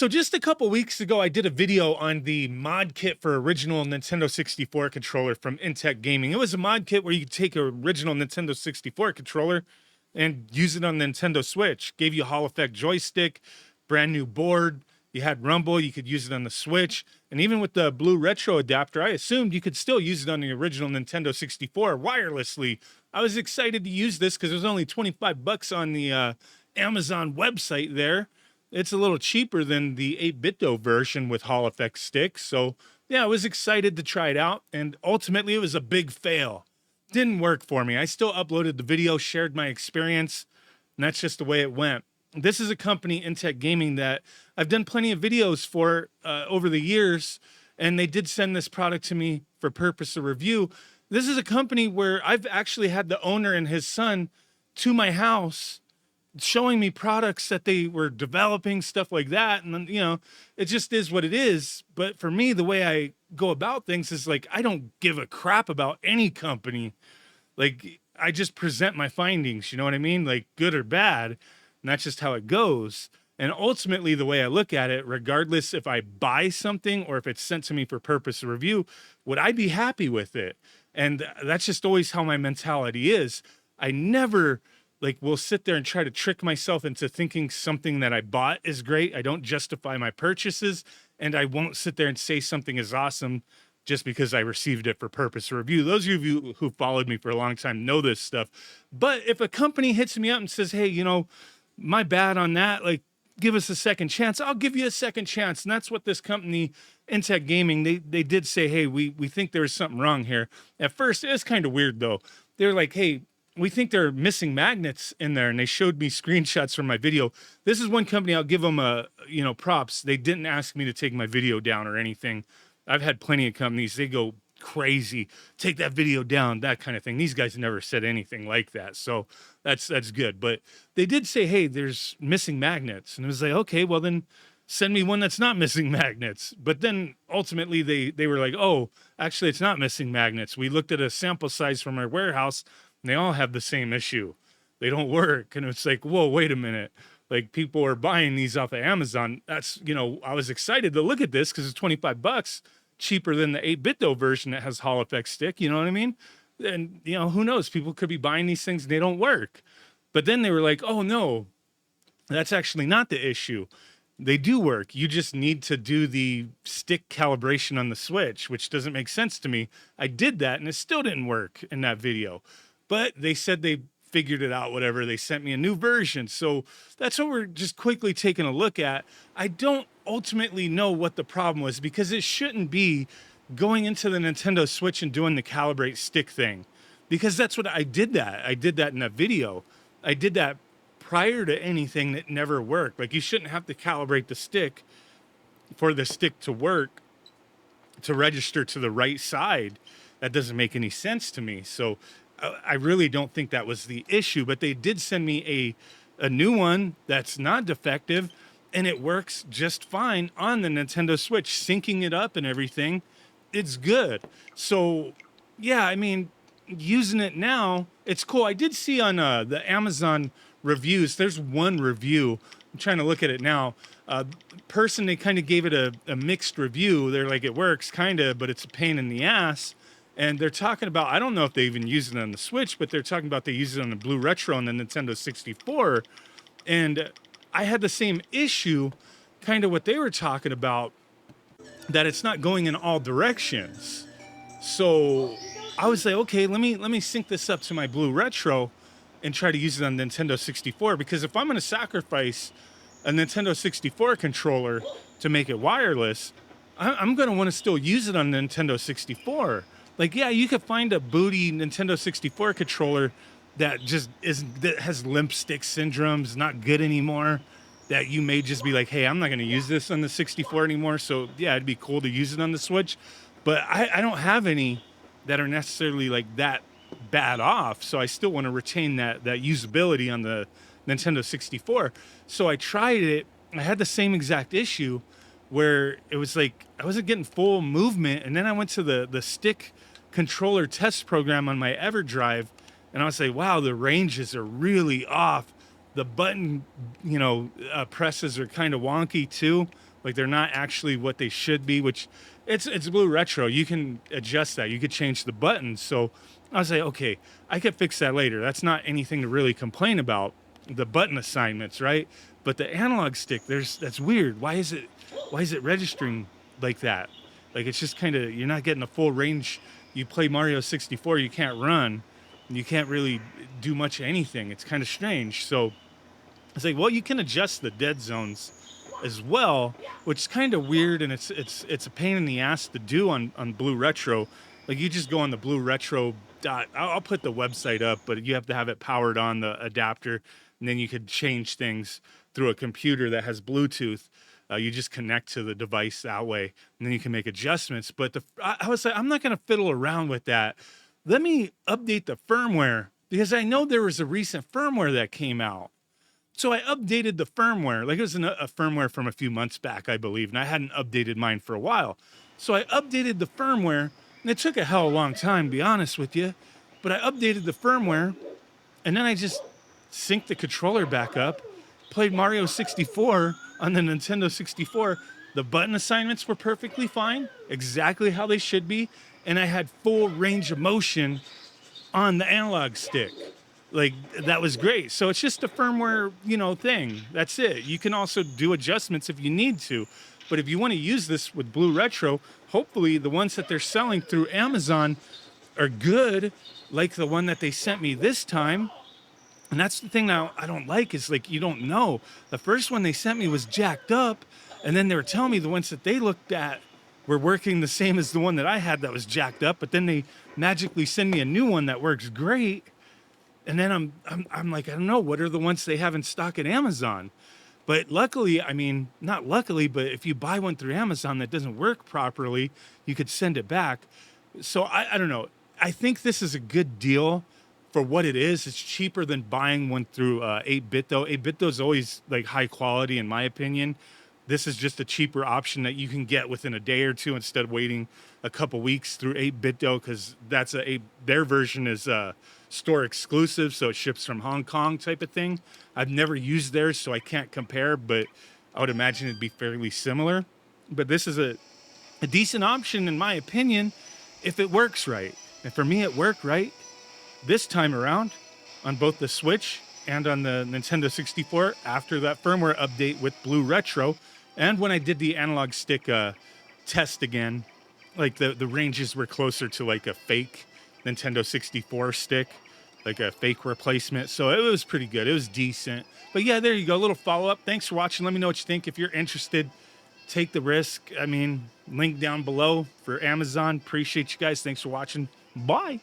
So just a couple weeks ago, I did a video on the mod kit for original Nintendo 64 controller from Intec Gaming. It was a mod kit where you could take an original Nintendo 64 controller and use it on Nintendo Switch. Gave you a Hall effect joystick, brand new board. You had Rumble, you could use it on the Switch. And even with the BlueRetro adapter, I assumed you could still use it on the original Nintendo 64 wirelessly. I was excited to use this because it was only 25 bucks on the Amazon website there. It's a little cheaper than the 8-bit version with Hall effect sticks. So yeah, I was excited to try it out. And ultimately it was a big fail. Didn't work for me. I still uploaded the video, shared my experience, and that's just the way it went. This is a company, Intec Gaming, that I've done plenty of videos for over the years, and they did send this product to me for purpose of review. This is a company where I've actually had the owner and his son to my house showing me products that they were developing, stuff like that. And then, you know, it just is what it is. But for me, the way I go about things is like, I don't give a crap about any company. Like, I just present my findings, you know what I mean? Like, good or bad. And that's just how it goes. And ultimately, the way I look at it, regardless if I buy something or if it's sent to me for purpose of review, would I be happy with it? And that's just always how my mentality is. I never will sit there and try to trick myself into thinking something that I bought is great. I don't justify my purchases, and I won't sit there and say something is awesome just because I received it for purpose of review. Those of you who followed me for a long time know this stuff. But if a company hits me up and says, hey, you know, my bad on that, like, give us a second chance, I'll give you a second chance. And that's what this company, Intec Gaming, they did say, hey, we think there's something wrong here. At first, it was kind of weird, though. They're like, hey, we think there are missing magnets in there, and they showed me screenshots from my video. This is one company, I'll give them props. They didn't ask me to take my video down or anything. I've had plenty of companies, they go crazy, take that video down, that kind of thing. These guys never said anything like that, so that's good. But they did say, hey, there's missing magnets, and it was like, okay, well then send me one that's not missing magnets. But then ultimately they were like, oh, actually it's not missing magnets. We looked at a sample size from our warehouse, and they all have the same issue. They don't work. And it's like, whoa, wait a minute. Like, people are buying these off of Amazon. That's, you know, I was excited to look at this because it's 25 bucks cheaper than the 8-bit version that has Hall effect stick. You know what I mean? And, you know, who knows? People could be buying these things and they don't work. But then they were like, oh, no, that's actually not the issue. They do work. You just need to do the stick calibration on the Switch, which doesn't make sense to me. I did that and it still didn't work in that video. But they said they figured it out, whatever. They sent me a new version. So that's what we're just quickly taking a look at. I don't ultimately know what the problem was, because it shouldn't be going into the Nintendo Switch and doing the calibrate stick thing, because that's what I did that. I did that in that video. I did that prior to anything that never worked. Like, you shouldn't have to calibrate the stick for the stick to work, to register to the right side. That doesn't make any sense to me. So I really don't think that was the issue, but they did send me a new one that's not defective, and it works just fine on the Nintendo Switch, syncing it up and everything. It's good. So yeah, I mean, using it now, it's cool. I did see on the Amazon reviews, there's one review. I'm trying to look at it now. Person, they kind of gave it a mixed review. They're like, it works kind of, but it's a pain in the ass. And they're talking about, I don't know if they even use it on the Switch, but they're talking about they use it on the BlueRetro and the Nintendo 64. And I had the same issue, kind of what they were talking about, that it's not going in all directions. So I was like, okay, let me sync this up to my BlueRetro and try to use it on Nintendo 64, because if I'm going to sacrifice a Nintendo 64 controller to make it wireless, I'm going to want to still use it on Nintendo 64. Like, yeah, you could find a booty Nintendo 64 controller that just that has limp stick syndromes, not good anymore, that you may just be like, hey, I'm not going to use this on the 64 anymore. So yeah, it'd be cool to use it on the Switch. But I don't have any that are necessarily like that bad off. So I still want to retain that usability on the Nintendo 64. So I tried it. I had the same exact issue where it was like I wasn't getting full movement. And then I went to the stick controller test program on my EverDrive, and I was like, wow, the ranges are really off. The button, presses are kind of wonky too. Like they're not actually what they should be, which it's BlueRetro. You can adjust that. You could change the buttons. So I was like, okay, I could fix that later. That's not anything to really complain about. The button assignments, right? But the analog stick, that's weird. Why is it registering like that? Like it's just kind of, you're not getting a full range. You play Mario 64, you can't run. You can't really do much of anything. It's kind of strange. So it's like, well, you can adjust the dead zones as well, which is kind of weird, and it's a pain in the ass to do on BlueRetro. Like you just go on the BlueRetro dot. I'll put the website up, but you have to have it powered on the adapter, and then you could change things through a computer that has Bluetooth. You just connect to the device that way, and then you can make adjustments. But I was like, I'm not going to fiddle around with that. Let me update the firmware, because I know there was a recent firmware that came out. So I updated the firmware. Like it was a firmware from a few months back, I believe, and I hadn't updated mine for a while. So I updated the firmware, and it took a hell of a long time, to be honest with you. But I updated the firmware, and then I just synced the controller back up, played Mario 64 on the Nintendo 64. The button assignments were perfectly fine, exactly how they should be, and I had full range of motion on the analog stick. Like that was great. So it's just a firmware, thing. That's it. You can also do adjustments if you need to. But if you want to use this with BlueRetro, hopefully the ones that they're selling through Amazon are good, like the one that they sent me this time. And that's the thing now I don't like, is like, you don't know. The first one they sent me was jacked up, and then they were telling me the ones that they looked at were working the same as the one that I had that was jacked up, but then they magically send me a new one that works great. And then I'm like, I don't know, what are the ones they have in stock at Amazon? But luckily, I mean, not luckily, but if you buy one through Amazon that doesn't work properly, you could send it back. So I don't know. I think this is a good deal for what it is. It's cheaper than buying one through 8-bit though. 8-bit though is always like high quality in my opinion. This is just a cheaper option that you can get within a day or two instead of waiting a couple weeks through 8-bit though, because their version is store exclusive, so it ships from Hong Kong type of thing. I've never used theirs, so I can't compare, but I would imagine it'd be fairly similar. But this is a decent option in my opinion if it works right. And for me, it worked right this time around on both the Switch and on the Nintendo 64 after that firmware update with BlueRetro. And when I did the analog stick test again, like the ranges were closer to like a fake Nintendo 64 stick, like a fake replacement. So it was pretty good. It was decent. But yeah, there you go. A little follow-up. Thanks for watching. Let me know what you think. If you're interested, take the risk. I mean, link down below for Amazon. Appreciate you guys. Thanks for watching. Bye.